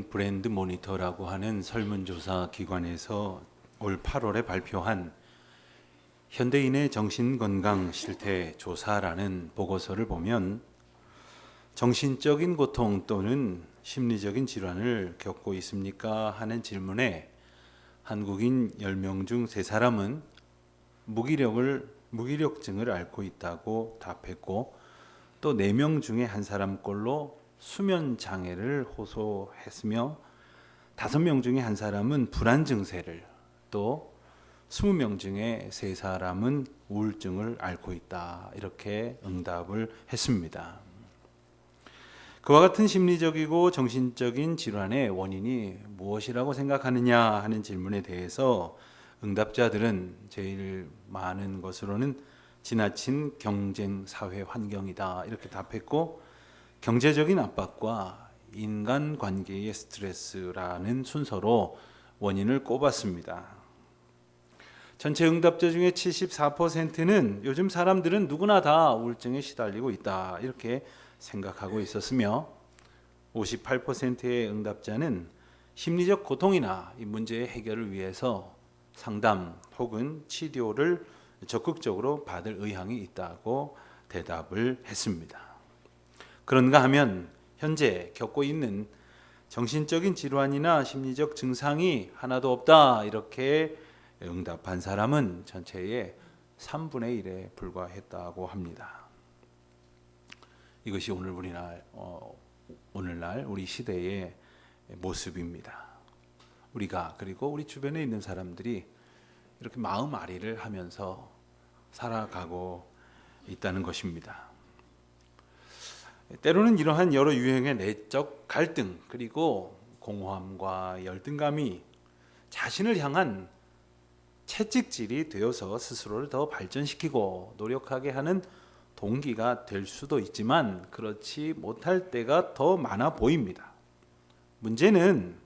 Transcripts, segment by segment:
브랜드 모니터라고 하는 설문조사 기관에서 올 8월에 발표한 현대인의 정신건강 실태 조사라는 보고서를 보면 정신적인 고통 또는 심리적인 질환을 겪고 있습니까? 하는 질문에 한국인 10명 중 3사람은 무기력증을 앓고 있다고 답했고, 또 4명 중에 1사람꼴로 수면 장애를 호소했으며 5명 중에 1사람은 불안 증세를, 또 20명 중에 3사람은 우울증을 앓고 있다, 이렇게 응답을 했습니다. 그와 같은 심리적이고 정신적인 질환의 원인이 무엇이라고 생각하느냐 하는 질문에 대해서 응답자들은 제일 많은 것으로는 지나친 경쟁 사회 환경이다, 이렇게 답했고, 경제적인 압박과 인간관계의 스트레스라는 순서로 원인을 꼽았습니다. 전체 응답자 중에 74%는 요즘 사람들은 누구나 다 우울증에 시달리고 있다, 이렇게 생각하고 있었으며 58%의 응답자는 심리적 고통이나 이 문제의 해결을 위해서 상담 혹은 치료를 적극적으로 받을 의향이 있다고 대답을 했습니다. 그런가 하면 현재 겪고 있는 정신적인 질환이나 심리적 증상이 하나도 없다, 이렇게 응답한 사람은 전체의 3분의 1에 불과했다고 합니다. 이것이 오늘날 우리 시대의 모습입니다. 우리가, 그리고 우리 주변에 있는 사람들이 이렇게 마음앓이를 하면서 살아가고 있다는 것입니다. 때로는 이러한 여러 유형의 내적 갈등, 그리고 공허함과 열등감이 자신을 향한 채찍질이 되어서 스스로를 더 발전시키고 노력하게 하는 동기가 될 수도 있지만 그렇지 못할 때가 더 많아 보입니다. 문제는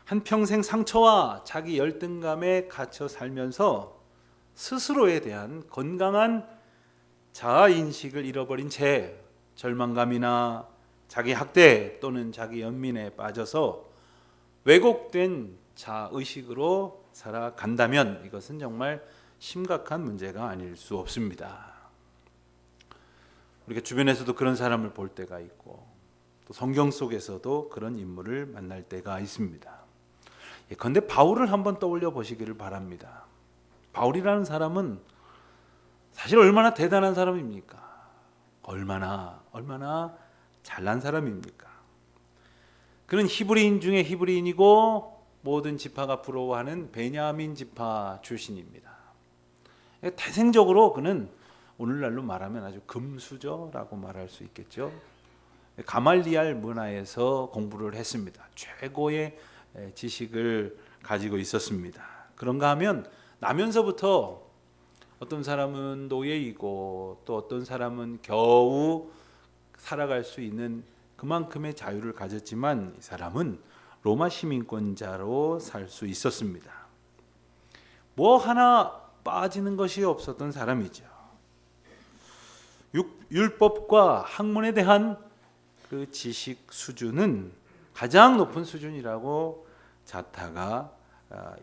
한평생 상처와 자기 열등감에 갇혀 살면서 스스로에 대한 건강한 자아인식을 잃어버린 채 절망감이나 자기 학대 또는 자기 연민에 빠져서 왜곡된 자의식으로 살아간다면 이것은 정말 심각한 문제가 아닐 수 없습니다. 우리가 주변에서도 그런 사람을 볼 때가 있고, 또 성경 속에서도 그런 인물을 만날 때가 있습니다. 그런데 바울을 한번 떠올려 보시기를 바랍니다. 바울이라는 사람은 사실 얼마나 대단한 사람입니까? 얼마나 잘난 사람입니까? 그는 히브리인 중에 히브리인이고 모든 지파가 부러워하는 베냐민 지파 출신입니다. 태생적으로 그는 오늘날로 말하면 아주 금수저라고 말할 수 있겠죠. 가말리알 문화에서 공부를 했습니다. 최고의 지식을 가지고 있었습니다. 그런가 하면 나면서부터 어떤 사람은 노예이고 또 어떤 사람은 겨우 살아갈 수 있는 그만큼의 자유를 가졌지만 이 사람은 로마 시민권자로 살 수 있었습니다. 뭐 하나 빠지는 것이 없었던 사람이죠. 율법과 학문에 대한 그 지식 수준은 가장 높은 수준이라고 자타가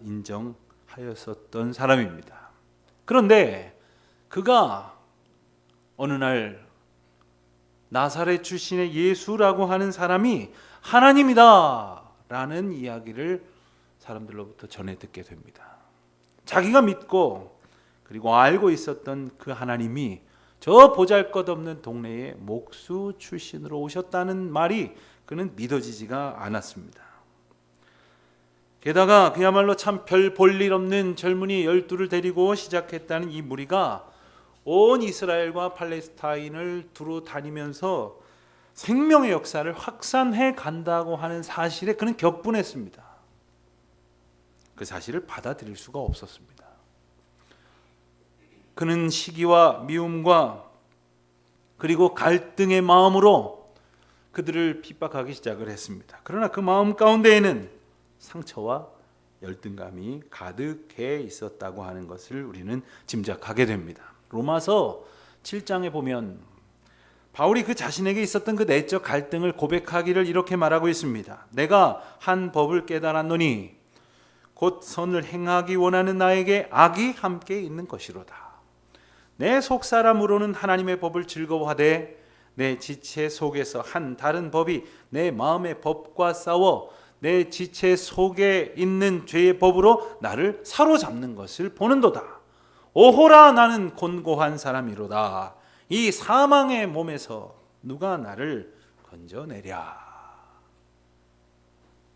인정하였었던 사람입니다. 그런데 그가 어느 날 나사렛 출신의 예수라고 하는 사람이 하나님이다 라는 이야기를 사람들로부터 전해 듣게 됩니다. 자기가 믿고 그리고 알고 있었던 그 하나님이 저 보잘것없는 동네의 목수 출신으로 오셨다는 말이 그는 믿어지지가 않았습니다. 게다가 그야말로 참 별 볼 일 없는 젊은이 12를 데리고 시작했다는 이 무리가 온 이스라엘과 팔레스타인을 두루 다니면서 생명의 역사를 확산해 간다고 하는 사실에 그는 격분했습니다. 그 사실을 받아들일 수가 없었습니다. 그는 시기와 미움과 그리고 갈등의 마음으로 그들을 핍박하기 시작을 했습니다. 그러나 그 마음 가운데에는 상처와 열등감이 가득해 있었다고 하는 것을 우리는 짐작하게 됩니다. 로마서 7장에 보면 바울이 그 자신에게 있었던 그 내적 갈등을 고백하기를 이렇게 말하고 있습니다. 내가 한 법을 깨달았노니 곧 선을 행하기 원하는 나에게 악이 함께 있는 것이로다. 내 속사람으로는 하나님의 법을 즐거워하되 내 지체 속에서 한 다른 법이 내 마음의 법과 싸워 내 지체 속에 있는 죄의 법으로 나를 사로잡는 것을 보는도다. 오호라, 나는 곤고한 사람이로다. 이 사망의 몸에서 누가 나를 건져내랴.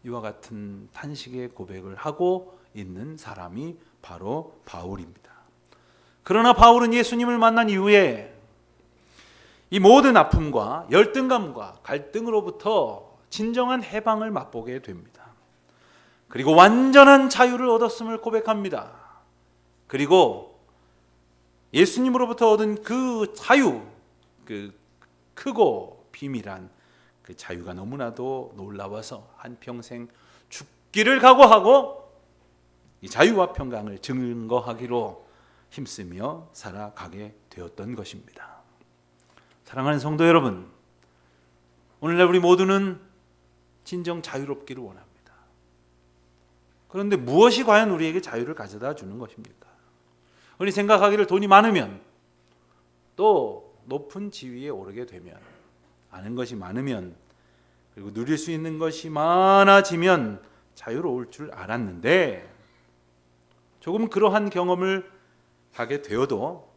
이와 같은 탄식의 고백을 하고 있는 사람이 바로 바울입니다. 그러나 바울은 예수님을 만난 이후에 이 모든 아픔과 열등감과 갈등으로부터 진정한 해방을 맛보게 됩니다. 그리고 완전한 자유를 얻었음을 고백합니다. 그리고 예수님으로부터 얻은 그 자유, 그 크고 비밀한 그 자유가 너무나도 놀라워서 한평생 죽기를 각오하고 이 자유와 평강을 증거하기로 힘쓰며 살아가게 되었던 것입니다. 사랑하는 성도 여러분, 오늘날 우리 모두는 진정 자유롭기를 원합니다. 그런데 무엇이 과연 우리에게 자유를 가져다 주는 것입니까? 우리 생각하기를 돈이 많으면, 또 높은 지위에 오르게 되면, 아는 것이 많으면, 그리고 누릴 수 있는 것이 많아지면 자유로울 줄 알았는데, 조금 그러한 경험을 하게 되어도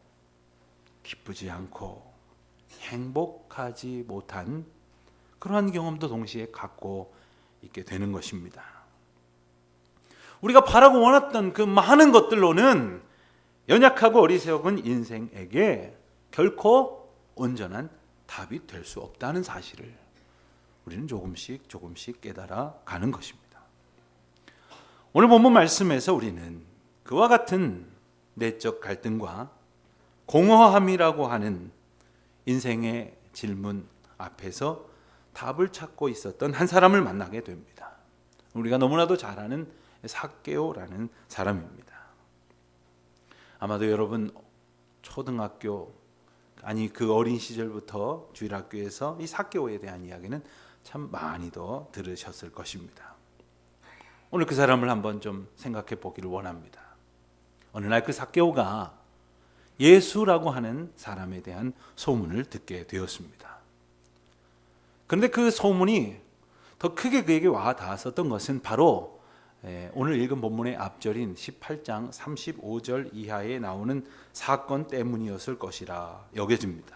기쁘지 않고 행복하지 못한 그러한 경험도 동시에 갖고 있게 되는 것입니다. 우리가 바라고 원했던 그 많은 것들로는 연약하고 어리석은 인생에게 결코 온전한 답이 될 수 없다는 사실을 우리는 조금씩 깨달아 가는 것입니다. 오늘 본문 말씀에서 우리는 그와 같은 내적 갈등과 공허함이라고 하는 인생의 질문 앞에서 답을 찾고 있었던 한 사람을 만나게 됩니다. 우리가 너무나도 잘 아는 삭개오라는 사람입니다. 아마도 여러분 초등학교, 아니 그 어린 시절부터 주일학교에서 이 삭개오에 대한 이야기는 참 많이도 들으셨을 것입니다. 오늘 그 사람을 한번 좀 생각해 보기를 원합니다. 어느 날 그 삭개오가 예수라고 하는 사람에 대한 소문을 듣게 되었습니다. 그런데 그 소문이 더 크게 그에게 와 닿았었던 것은 바로 오늘 읽은 본문의 앞절인 18장 35절 이하에 나오는 사건 때문이었을 것이라 여겨집니다.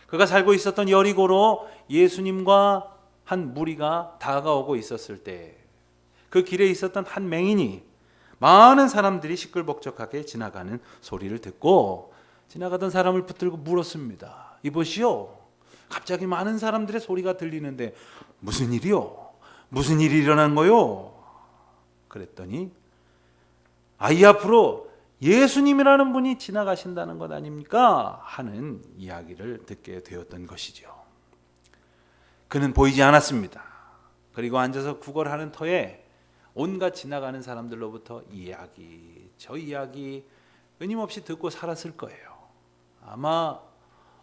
그가 살고 있었던 여리고로 예수님과 한 무리가 다가오고 있었을 때 그 길에 있었던 한 맹인이 많은 사람들이 시끌벅적하게 지나가는 소리를 듣고 지나가던 사람을 붙들고 물었습니다. 이보시오, 갑자기 많은 사람들의 소리가 들리는데 무슨 일이요? 무슨 일이 일어난 거요? 그랬더니 이 앞으로 예수님이라는 분이 지나가신다는 것 아닙니까? 하는 이야기를 듣게 되었던 것이죠. 그는 보이지 않았습니다. 그리고 앉아서 구걸하는 터에 온갖 지나가는 사람들로부터 이야기, 저 이야기 끊임없이 듣고 살았을 거예요. 아마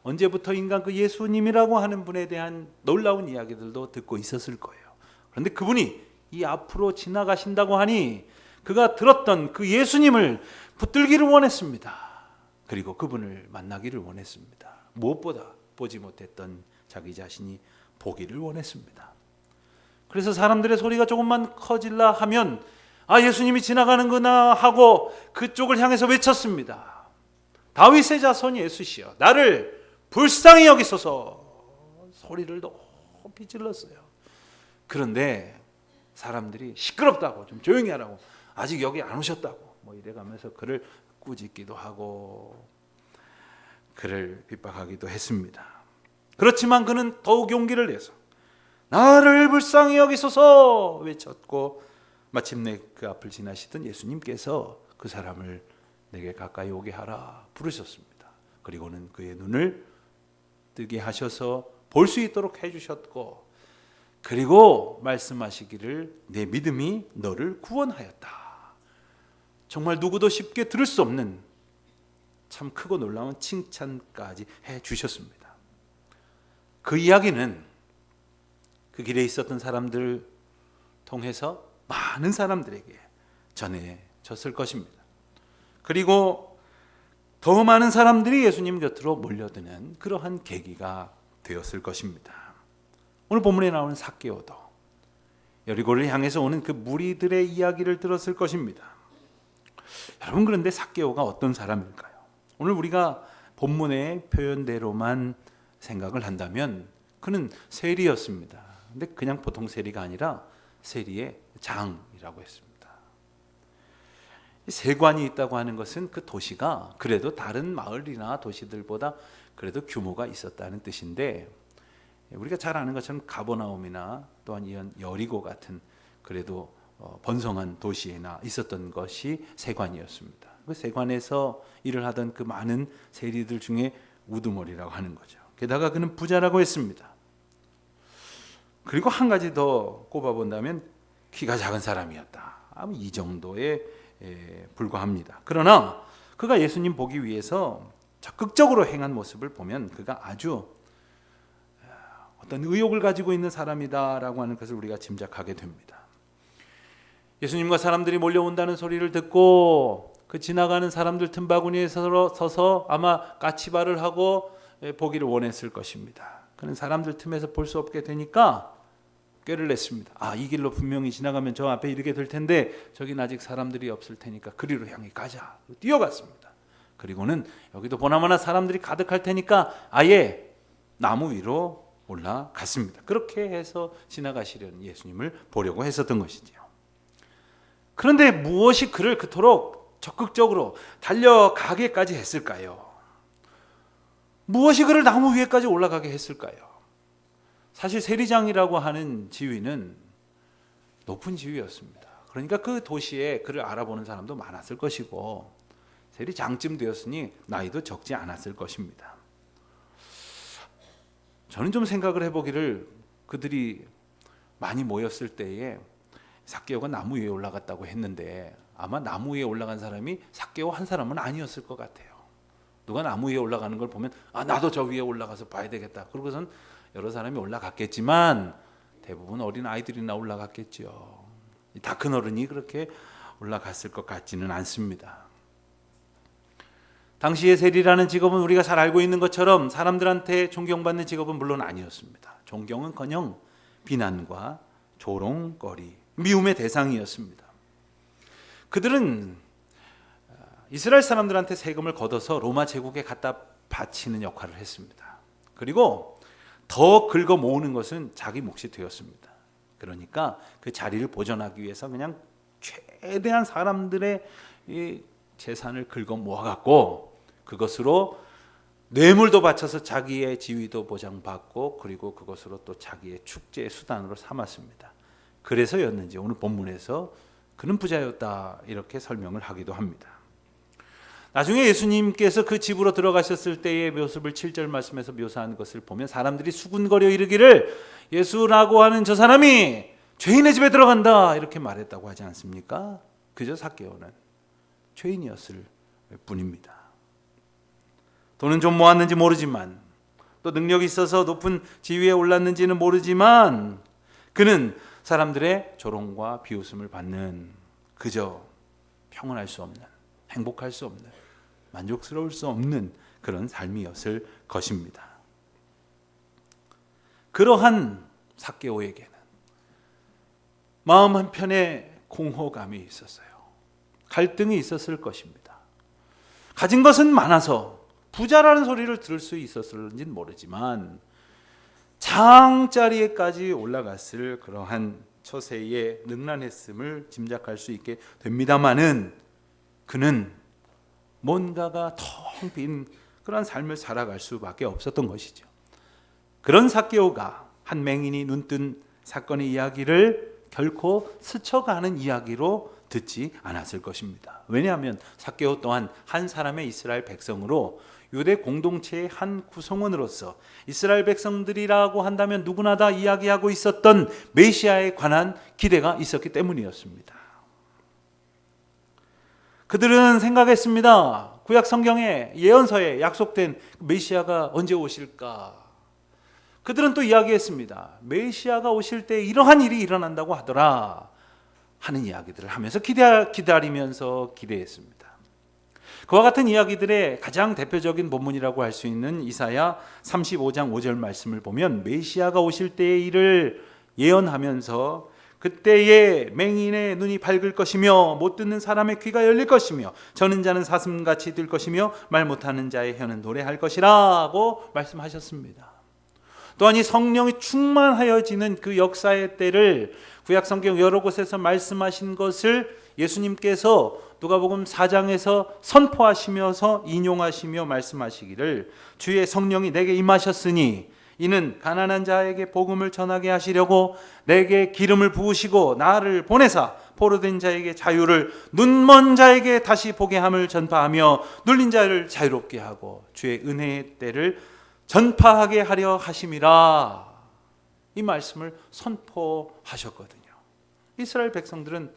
언제부터인가 그 예수님이라고 하는 분에 대한 놀라운 이야기들도 듣고 있었을 거예요. 그런데 그분이 이 앞으로 지나가신다고 하니 그가 들었던 그 예수님을 붙들기를 원했습니다. 그리고 그분을 만나기를 원했습니다. 무엇보다 보지 못했던 자기 자신이 보기를 원했습니다. 그래서 사람들의 소리가 조금만 커질라 하면 예수님이 지나가는구나 하고 그쪽을 향해서 외쳤습니다. 다윗의 자손 예수시여, 나를 불쌍히 여기소서. 소리를 높이 질렀어요. 그런데 사람들이 시끄럽다고, 좀 조용히 하라고, 아직 여기 안 오셨다고 이래가면서 그를 꾸짖기도 하고 그를 핍박하기도 했습니다. 그렇지만 그는 더욱 용기를 내서 나를 불쌍히 여기소서 외쳤고 마침내 그 앞을 지나시던 예수님께서 그 사람을 내게 가까이 오게 하라 부르셨습니다. 그리고는 그의 눈을 뜨게 하셔서 볼 수 있도록 해주셨고, 그리고 말씀하시기를 내 믿음이 너를 구원하였다. 정말 누구도 쉽게 들을 수 없는 참 크고 놀라운 칭찬까지 해주셨습니다. 그 이야기는 그 길에 있었던 사람들 통해서 많은 사람들에게 전해졌을 것입니다. 그리고 더 많은 사람들이 예수님 곁으로 몰려드는 그러한 계기가 되었을 것입니다. 오늘 본문에 나오는 삭개오도 여리고를 향해서 오는 그 무리들의 이야기를 들었을 것입니다. 여러분, 그런데 삭개오가 어떤 사람일까요? 오늘 우리가 본문의 표현대로만 생각을 한다면 그는 세리였습니다. 근데 그냥 보통 세리가 아니라 세리의 장이라고 했습니다. 세관이 있다고 하는 것은 그 도시가 그래도 다른 마을이나 도시들보다 그래도 규모가 있었다는 뜻인데, 우리가 잘 아는 것처럼 가버나움이나 또한 이런 여리고 같은 그래도 번성한 도시에나 있었던 것이 세관이었습니다. 그 세관에서 일을 하던 그 많은 세리들 중에 우두머리라고 하는 거죠. 게다가 그는 부자라고 했습니다. 그리고 한 가지 더 꼽아본다면 키가 작은 사람이었다. 아마 이 정도에 불과합니다. 그러나 그가 예수님 보기 위해서 적극적으로 행한 모습을 보면 그가 아주 어떤 의욕을 가지고 있는 사람이다라고 하는 것을 우리가 짐작하게 됩니다. 예수님과 사람들이 몰려온다는 소리를 듣고 그 지나가는 사람들 틈바구니에 서서 아마 까치발을 하고 보기를 원했을 것입니다. 그는 사람들 틈에서 볼 수 없게 되니까 꾀를 냈습니다. 이 길로 분명히 지나가면 저 앞에 이르게 될 텐데 저긴 아직 사람들이 없을 테니까 그리로 향해 가자. 뛰어갔습니다. 그리고는 여기도 보나마나 사람들이 가득할 테니까 아예 나무 위로 올라갔습니다. 그렇게 해서 지나가시려는 예수님을 보려고 했었던 것이지요. 그런데 무엇이 그를 그토록 적극적으로 달려가게까지 했을까요? 무엇이 그를 나무 위에까지 올라가게 했을까요? 사실 세리장이라고 하는 지위는 높은 지위였습니다. 그러니까 그 도시에 그를 알아보는 사람도 많았을 것이고 세리장쯤 되었으니 나이도 적지 않았을 것입니다. 저는 좀 생각을 해보기를 그들이 많이 모였을 때에 삭개오가 나무 위에 올라갔다고 했는데 아마 나무 위에 올라간 사람이 삭개오 한 사람은 아니었을 것 같아요. 누가 나무 위에 올라가는 걸 보면 나도 저 위에 올라가서 봐야 되겠다. 그러고선 여러 사람이 올라갔겠지만 대부분 어린 아이들이나 올라갔겠죠. 다 큰 어른이 그렇게 올라갔을 것 같지는 않습니다. 당시의 세리라는 직업은 우리가 잘 알고 있는 것처럼 사람들한테 존경받는 직업은 물론 아니었습니다. 존경은커녕 비난과 조롱거리, 미움의 대상이었습니다. 그들은 이스라엘 사람들한테 세금을 걷어서 로마 제국에 갖다 바치는 역할을 했습니다. 그리고 더 긁어 모으는 것은 자기 몫이 되었습니다. 그러니까 그 자리를 보존하기 위해서 그냥 최대한 사람들의 이 재산을 긁어 모아갖고 그것으로 뇌물도 바쳐서 자기의 지위도 보장받고 그리고 그것으로 또 자기의 축제의 수단으로 삼았습니다. 그래서였는지 오늘 본문에서 그는 부자였다 이렇게 설명을 하기도 합니다. 나중에 예수님께서 그 집으로 들어가셨을 때의 모습을 7절 말씀에서 묘사한 것을 보면 사람들이 수군거려 이르기를 예수라고 하는 저 사람이 죄인의 집에 들어간다 이렇게 말했다고 하지 않습니까? 그저 삭개오는 죄인이었을 뿐입니다. 돈은 좀 모았는지 모르지만 또 능력이 있어서 높은 지위에 올랐는지는 모르지만 그는 사람들의 조롱과 비웃음을 받는 그저 평온할 수 없는 행복할 수 없는 만족스러울 수 없는 그런 삶이었을 것입니다. 그러한 삭개오에게는 마음 한편에 공허감이 있었어요. 갈등이 있었을 것입니다. 가진 것은 많아서 부자라는 소리를 들을 수 있었을지는 모르지만 장자리에까지 올라갔을 그러한 처세의 능란했음을 짐작할 수 있게 됩니다마는 그는 뭔가가 텅 빈 그런 삶을 살아갈 수밖에 없었던 것이죠. 그런 삭개오가 한 맹인이 눈뜬 사건의 이야기를 결코 스쳐가는 이야기로 듣지 않았을 것입니다. 왜냐하면 삭개오 또한 한 사람의 이스라엘 백성으로 유대 공동체의 한 구성원으로서 이스라엘 백성들이라고 한다면 누구나 다 이야기하고 있었던 메시아에 관한 기대가 있었기 때문이었습니다. 그들은 생각했습니다. 구약 성경에 예언서에 약속된 메시아가 언제 오실까? 그들은 또 이야기했습니다. 메시아가 오실 때 이러한 일이 일어난다고 하더라 하는 이야기들을 하면서 기다리면서 기대했습니다. 그와 같은 이야기들의 가장 대표적인 본문이라고 할 수 있는 이사야 35장 5절 말씀을 보면 메시아가 오실 때의 일을 예언하면서 그때에 맹인의 눈이 밝을 것이며 못 듣는 사람의 귀가 열릴 것이며 저는 자는 사슴같이 될 것이며 말 못하는 자의 혀는 노래할 것이라고 말씀하셨습니다. 또한 이 성령이 충만하여지는 그 역사의 때를 구약성경 여러 곳에서 말씀하신 것을 예수님께서 누가복음 4장에서 선포하시면서 인용하시며 말씀하시기를 주의 성령이 내게 임하셨으니 이는 가난한 자에게 복음을 전하게 하시려고 내게 기름을 부으시고 나를 보내사 포로된 자에게 자유를 눈먼 자에게 다시 보게 함을 전파하며 눌린 자를 자유롭게 하고 주의 은혜의 때를 전파하게 하려 하심이라. 이 말씀을 선포하셨거든요. 이스라엘 백성들은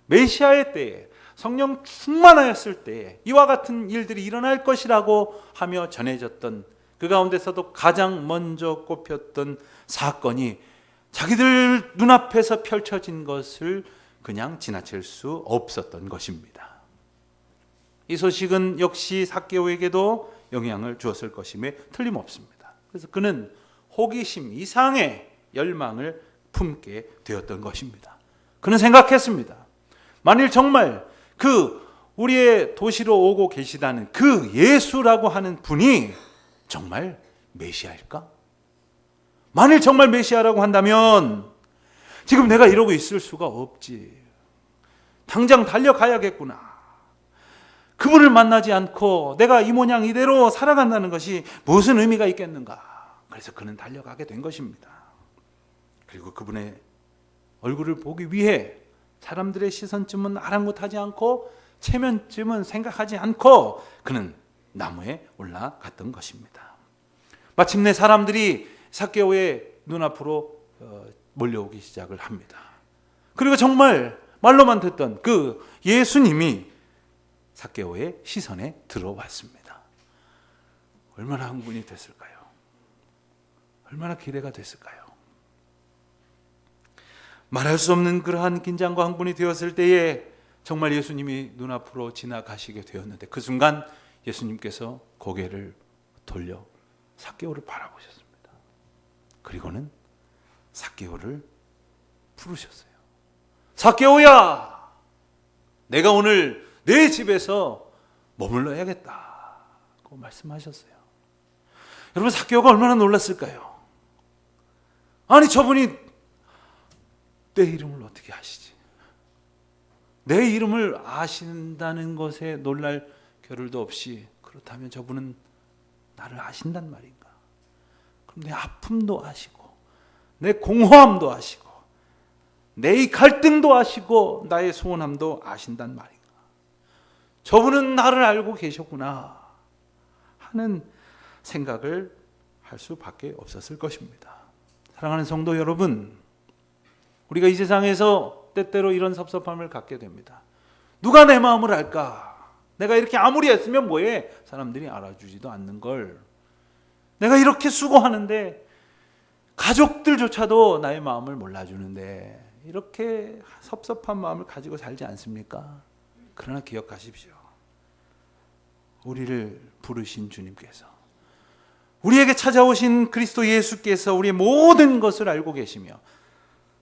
메시아의 때에 성령 충만하였을 때에 이와 같은 일들이 일어날 것이라고 하며 전해졌던 그 가운데서도 가장 먼저 꼽혔던 사건이 자기들 눈앞에서 펼쳐진 것을 그냥 지나칠 수 없었던 것입니다. 이 소식은 역시 삭개오에게도 영향을 주었을 것임에 틀림없습니다. 그래서 그는 호기심 이상의 열망을 품게 되었던 것입니다. 그는 생각했습니다. 만일 정말 우리의 도시로 오고 계시다는 그 예수라고 하는 분이 정말 메시아일까? 만일 정말 메시아라고 한다면 지금 내가 이러고 있을 수가 없지. 당장 달려가야겠구나. 그분을 만나지 않고 내가 이 모양 이대로 살아간다는 것이 무슨 의미가 있겠는가? 그래서 그는 달려가게 된 것입니다. 그리고 그분의 얼굴을 보기 위해 사람들의 시선쯤은 아랑곳하지 않고 체면쯤은 생각하지 않고 그는 나무에 올라갔던 것입니다. 마침내 사람들이 삭개오의 눈앞으로 몰려오기 시작을 합니다. 그리고 정말 말로만 듣던 그 예수님이 삭개오의 시선에 들어왔습니다. 얼마나 흥분이 됐을까요? 얼마나 기대가 됐을까요? 말할 수 없는 그러한 긴장과 흥분이 되었을 때에 정말 예수님이 눈앞으로 지나가시게 되었는데 그 순간 예수님께서 고개를 돌려 삭개오를 바라보셨습니다. 그리고는 삭개오를 부르셨어요. 삭개오야, 내가 오늘 내 집에서 머물러야겠다고 말씀하셨어요. 여러분, 삭개오가 얼마나 놀랐을까요? 아니, 저분이 내 이름을 어떻게 아시지? 내 이름을 아신다는 것에 놀랄 겨를도 없이 그렇다면 저분은 나를 아신단 말인가? 그럼 내 아픔도 아시고 내 공허함도 아시고 내 이 갈등도 아시고 나의 소원함도 아신단 말인가? 저분은 나를 알고 계셨구나 하는 생각을 할 수밖에 없었을 것입니다. 사랑하는 성도 여러분, 우리가 이 세상에서 때때로 이런 섭섭함을 갖게 됩니다. 누가 내 마음을 알까? 내가 이렇게 아무리 애쓰면 뭐해? 사람들이 알아주지도 않는 걸. 내가 이렇게 수고하는데 가족들조차도 나의 마음을 몰라주는데 이렇게 섭섭한 마음을 가지고 살지 않습니까? 그러나 기억하십시오. 우리를 부르신 주님께서, 우리에게 찾아오신 그리스도 예수께서 우리의 모든 것을 알고 계시며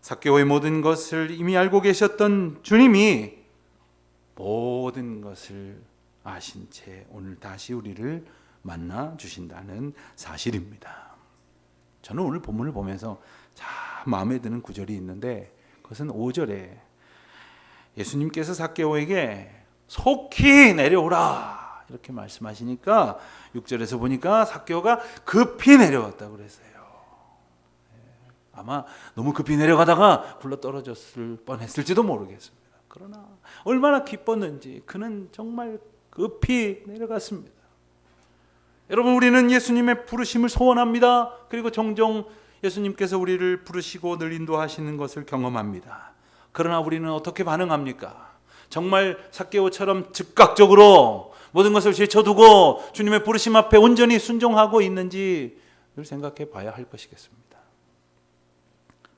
삭개오의 모든 것을 이미 알고 계셨던 주님이 모든 것을 아신 채 오늘 다시 우리를 만나 주신다는 사실입니다. 저는 오늘 본문을 보면서 참 마음에 드는 구절이 있는데 그것은 5절에 예수님께서 삭개오에게 속히 내려오라 이렇게 말씀하시니까 6절에서 보니까 삭개오가 급히 내려왔다고 그랬어요. 아마 너무 급히 내려가다가 굴러 떨어졌을 뻔했을지도 모르겠습니다. 그러나 얼마나 기뻤는지 그는 정말 급히 내려갔습니다. 여러분, 우리는 예수님의 부르심을 소원합니다. 그리고 종종 예수님께서 우리를 부르시고 늘 인도하시는 것을 경험합니다. 그러나 우리는 어떻게 반응합니까? 정말 삭개오처럼 즉각적으로 모든 것을 제쳐두고 주님의 부르심 앞에 온전히 순종하고 있는지 생각해 봐야 할 것이겠습니다.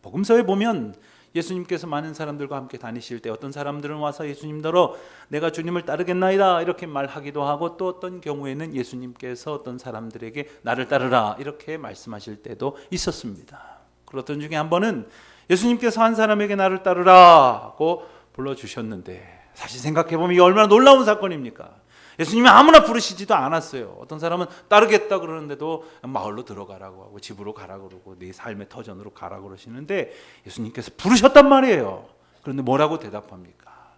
복음서에 보면 예수님께서 많은 사람들과 함께 다니실 때 어떤 사람들은 와서 예수님더러 내가 주님을 따르겠나이다 이렇게 말하기도 하고, 또 어떤 경우에는 예수님께서 어떤 사람들에게 나를 따르라 이렇게 말씀하실 때도 있었습니다. 그렇던 중에 한 번은 예수님께서 한 사람에게 나를 따르라고 불러주셨는데, 사실 생각해보면 이게 얼마나 놀라운 사건입니까? 예수님이 아무나 부르시지도 않았어요. 어떤 사람은 따르겠다 그러는데도 마을로 들어가라고 하고 집으로 가라고 그러고 네 삶의 터전으로 가라고 그러시는데 예수님께서 부르셨단 말이에요. 그런데 뭐라고 대답합니까?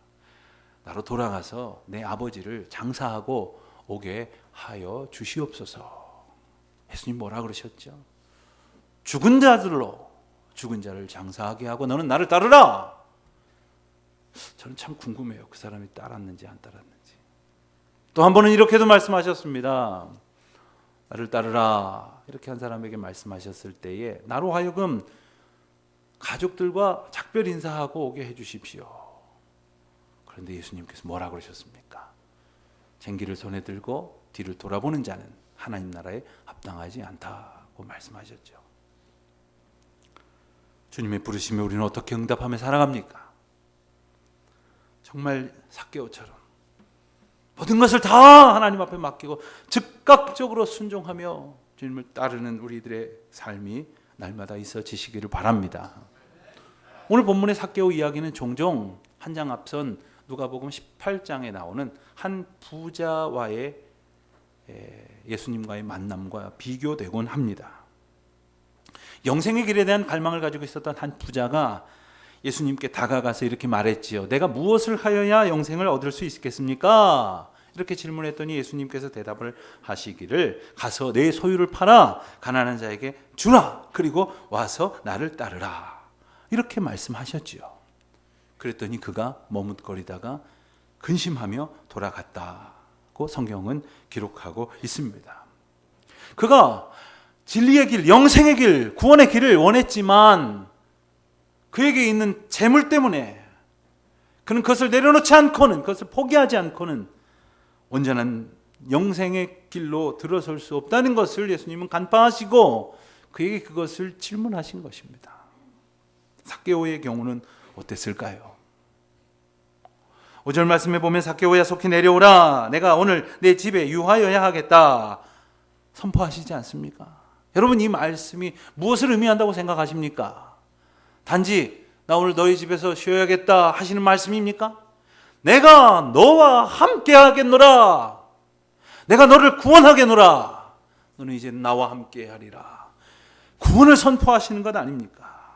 나로 돌아가서 내 아버지를 장사하고 오게 하여 주시옵소서. 예수님 뭐라 그러셨죠? 죽은 자들로 죽은 자를 장사하게 하고 너는 나를 따르라. 저는 참 궁금해요. 그 사람이 따랐는지 안 따랐는지. 또 한 번은 이렇게도 말씀하셨습니다. 나를 따르라 이렇게 한 사람에게 말씀하셨을 때에 나로 하여금 가족들과 작별 인사하고 오게 해주십시오. 그런데 예수님께서 뭐라 그러셨습니까? 쟁기를 손에 들고 뒤를 돌아보는 자는 하나님 나라에 합당하지 않다고 말씀하셨죠. 주님의 부르심에 우리는 어떻게 응답하며 살아갑니까? 정말 삭개오처럼 모든 것을 다 하나님 앞에 맡기고 즉각적으로 순종하며 주님을 따르는 우리들의 삶이 날마다 있어지시기를 바랍니다. 오늘 본문의 삭개오 이야기는 종종 한 장 앞선 누가복음 18장에 나오는 한 부자와의 예수님과의 만남과 비교되곤 합니다. 영생의 길에 대한 갈망을 가지고 있었던 한 부자가 예수님께 다가가서 이렇게 말했지요. 내가 무엇을 하여야 영생을 얻을 수 있겠습니까? 이렇게 질문했더니 예수님께서 대답을 하시기를 가서 내 소유를 팔아 가난한 자에게 주라. 그리고 와서 나를 따르라. 이렇게 말씀하셨지요. 그랬더니 그가 머뭇거리다가 근심하며 돌아갔다고 성경은 기록하고 있습니다. 그가 진리의 길, 영생의 길, 구원의 길을 원했지만 그에게 있는 재물 때문에 그는 그것을 내려놓지 않고는, 그것을 포기하지 않고는 온전한 영생의 길로 들어설 수 없다는 것을 예수님은 간파하시고 그에게 그것을 질문하신 것입니다. 삭개오의 경우는 어땠을까요? 5절 말씀에 보면 삭개오야 속히 내려오라. 내가 오늘 내 집에 유하여야 하겠다. 선포하시지 않습니까? 여러분, 이 말씀이 무엇을 의미한다고 생각하십니까? 단지 나 오늘 너희 집에서 쉬어야겠다 하시는 말씀입니까? 내가 너와 함께 하겠노라. 내가 너를 구원하겠노라. 너는 이제 나와 함께 하리라. 구원을 선포하시는 것 아닙니까?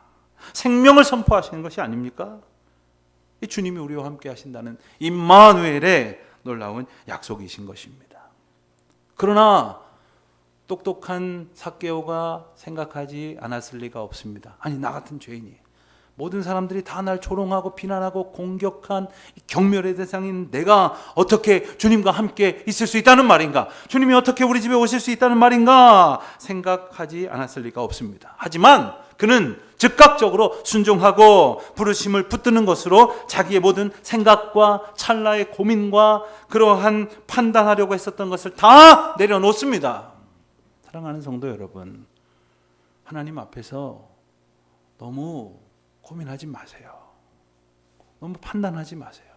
생명을 선포하시는 것이 아닙니까? 이 주님이 우리와 함께 하신다는 임마누엘의 놀라운 약속이신 것입니다. 그러나 똑똑한 삭개오가 생각하지 않았을 리가 없습니다. 아니, 나 같은 죄인이, 모든 사람들이 다 날 조롱하고 비난하고 공격한 경멸의 대상인 내가 어떻게 주님과 함께 있을 수 있다는 말인가? 주님이 어떻게 우리 집에 오실 수 있다는 말인가? 생각하지 않았을 리가 없습니다. 하지만 그는 즉각적으로 순종하고 부르심을 붙드는 것으로 자기의 모든 생각과 찰나의 고민과 그러한 판단하려고 했었던 것을 다 내려놓습니다. 사랑하는 성도 여러분, 하나님 앞에서 너무 고민하지 마세요. 너무 판단하지 마세요.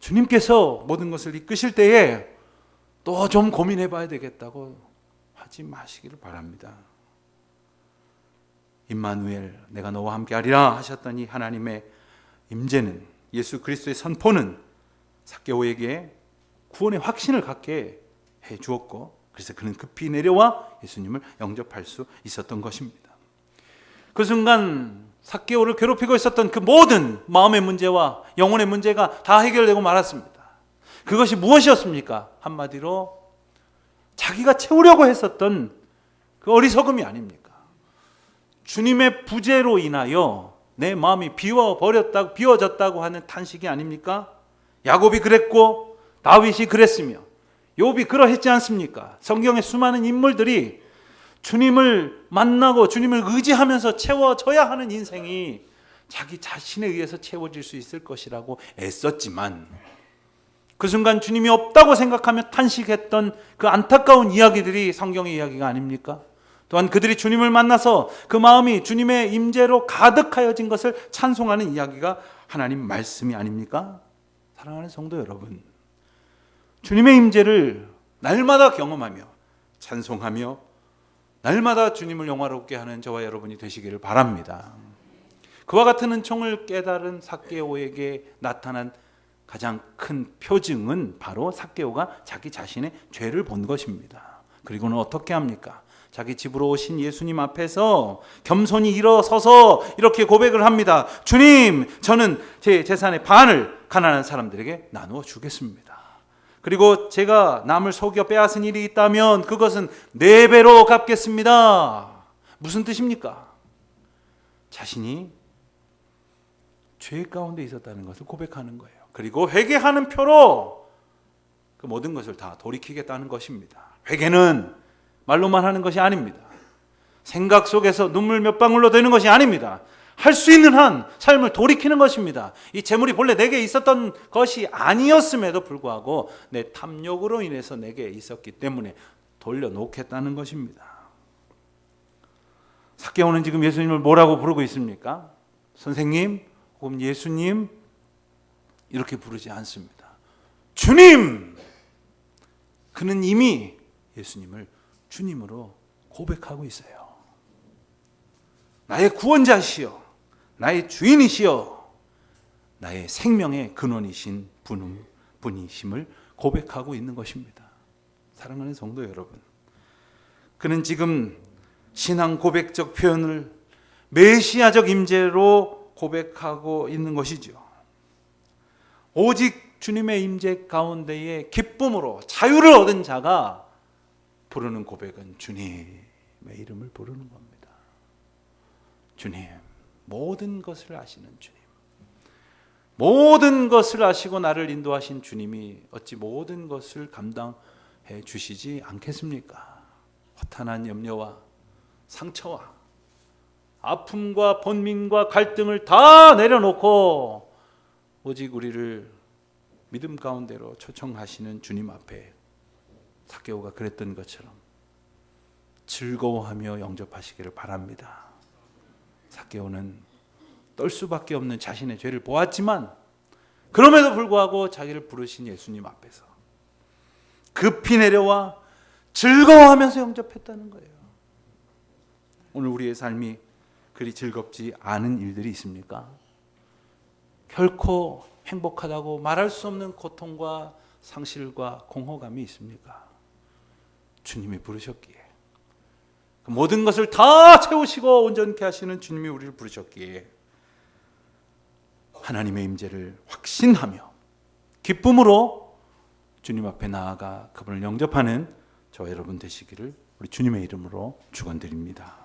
주님께서 모든 것을 이끄실 때에 또 좀 고민해 봐야 되겠다고 하지 마시기를 바랍니다. 임마누엘, 내가 너와 함께 하리라 하셨더니 하나님의 임재는, 예수 그리스도의 선포는 삭개오에게 구원의 확신을 갖게 해 주었고, 그래서 그는 급히 내려와 예수님을 영접할 수 있었던 것입니다. 그 순간 삭개오를 괴롭히고 있었던 그 모든 마음의 문제와 영혼의 문제가 다 해결되고 말았습니다. 그것이 무엇이었습니까? 한마디로 자기가 채우려고 했었던 그 어리석음이 아닙니까? 주님의 부재로 인하여 내 마음이 비워졌다고 하는 탄식이 아닙니까? 야곱이 그랬고 다윗이 그랬으며 욥이 그러했지 않습니까? 성경의 수많은 인물들이 주님을 만나고 주님을 의지하면서 채워져야 하는 인생이 자기 자신에 의해서 채워질 수 있을 것이라고 애썼지만 그 순간 주님이 없다고 생각하며 탄식했던 그 안타까운 이야기들이 성경의 이야기가 아닙니까? 또한 그들이 주님을 만나서 그 마음이 주님의 임재로 가득하여진 것을 찬송하는 이야기가 하나님 말씀이 아닙니까? 사랑하는 성도 여러분, 주님의 임재를 날마다 경험하며 찬송하며 날마다 주님을 영화롭게 하는 저와 여러분이 되시기를 바랍니다. 그와 같은 은총을 깨달은 삭개오에게 나타난 가장 큰 표징은 바로 삭개오가 자기 자신의 죄를 본 것입니다. 그리고는 어떻게 합니까? 자기 집으로 오신 예수님 앞에서 겸손히 일어서서 이렇게 고백을 합니다. 주님, 저는 제 재산의 반을 가난한 사람들에게 나누어 주겠습니다. 그리고 제가 남을 속여 빼앗은 일이 있다면 그것은 4배로 갚겠습니다. 무슨 뜻입니까? 자신이 죄 가운데 있었다는 것을 고백하는 거예요. 그리고 회개하는 표로 그 모든 것을 다 돌이키겠다는 것입니다. 회개는 말로만 하는 것이 아닙니다. 생각 속에서 눈물 몇 방울로 되는 것이 아닙니다. 할 수 있는 한 삶을 돌이키는 것입니다. 이 재물이 본래 내게 있었던 것이 아니었음에도 불구하고 내 탐욕으로 인해서 내게 있었기 때문에 돌려놓겠다는 것입니다. 삭개오는 지금 예수님을 뭐라고 부르고 있습니까? 선생님 혹은 예수님 이렇게 부르지 않습니다. 주님! 그는 이미 예수님을 주님으로 고백하고 있어요. 나의 구원자시여, 나의 주인이시여, 나의 생명의 근원이신 분이심을 고백하고 있는 것입니다. 사랑하는 성도 여러분, 그는 지금 신앙 고백적 표현을 메시아적 임재로 고백하고 있는 것이죠. 오직 주님의 임재 가운데에 기쁨으로 자유를 얻은 자가 부르는 고백은 주님의 이름을 부르는 겁니다. 주님, 모든 것을 아시는 주님, 모든 것을 아시고 나를 인도하신 주님이 어찌 모든 것을 감당해 주시지 않겠습니까? 허탄한 염려와 상처와 아픔과 번민과 갈등을 다 내려놓고 오직 우리를 믿음 가운데로 초청하시는 주님 앞에 삭개오가 그랬던 것처럼 즐거워하며 영접하시기를 바랍니다. 삭개오는 떨 수밖에 없는 자신의 죄를 보았지만 그럼에도 불구하고 자기를 부르신 예수님 앞에서 급히 내려와 즐거워하면서 영접했다는 거예요. 오늘 우리의 삶이 그리 즐겁지 않은 일들이 있습니까? 결코 행복하다고 말할 수 없는 고통과 상실과 공허감이 있습니까? 주님이 부르셨기에, 그 모든 것을 다 채우시고 온전케 하시는 주님이 우리를 부르셨기에 하나님의 임재를 확신하며 기쁨으로 주님 앞에 나아가 그분을 영접하는 저와 여러분 되시기를 우리 주님의 이름으로 축원드립니다.